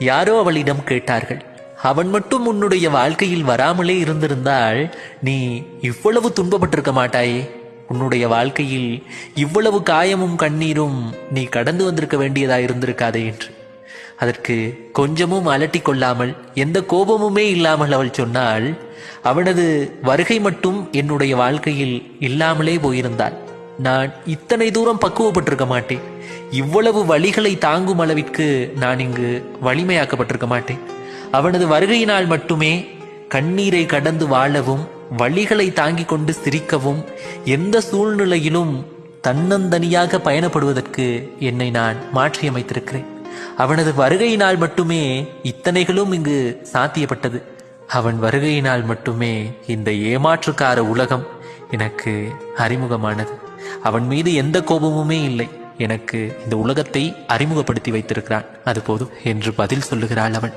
யாரோ அவளிடம் கேட்டார்கள், அவன் மட்டும் உன்னுடைய வாழ்க்கையில் வராமலே இருந்திருந்தால் நீ இவ்வளவு துன்பப்பட்டிருக்க மாட்டாயே, உன்னுடைய வாழ்க்கையில் இவ்வளவு காயமும் கண்ணீரும் நீ கடந்து வந்திருக்க வேண்டியதா இருந்திருக்காதே என்று. அதற்கு கொஞ்சமும் அலட்டி கொள்ளாமல், எந்த கோபமுமே இல்லாமல் அவள் சொன்னாள், அவனது வருகை மட்டும் என்னுடைய வாழ்க்கையில் இல்லாமலே போயிருந்தாள் நான் இத்தனை தூரம் பக்குவப்பட்டிருக்க மாட்டேன், இவ்வளவு வழிகளை தாங்கும் அளவிற்கு நான் இங்கு வலிமையாக்கப்பட்டிருக்க மாட்டேன். அவனது வருகையினால் மட்டுமே கண்ணீரை கடந்து வாழவும், வழிகளை தாங்கிக் கொண்டு சிரிக்கவும், எந்த சூழ்நிலையிலும் தன்னந்தனியாக பயணப்படுவதற்கு என்னை நான் மாற்றியமைத்திருக்கிறேன். அவனது வருகையினால் மட்டுமே இத்தனைகளும் இங்கு சாத்தியப்பட்டது. அவன் வருகையினால் மட்டுமே இந்த ஏமாற்றுக்கார உலகம் எனக்கு அறிமுகமானது. அவன் மீது எந்த கோபமுமே இல்லை, எனக்கு இந்த உலகத்தை அறிமுகப்படுத்தி வைத்திருக்கிறான், அது போதும் என்று பதில் சொல்லுகிறாள் அவள்.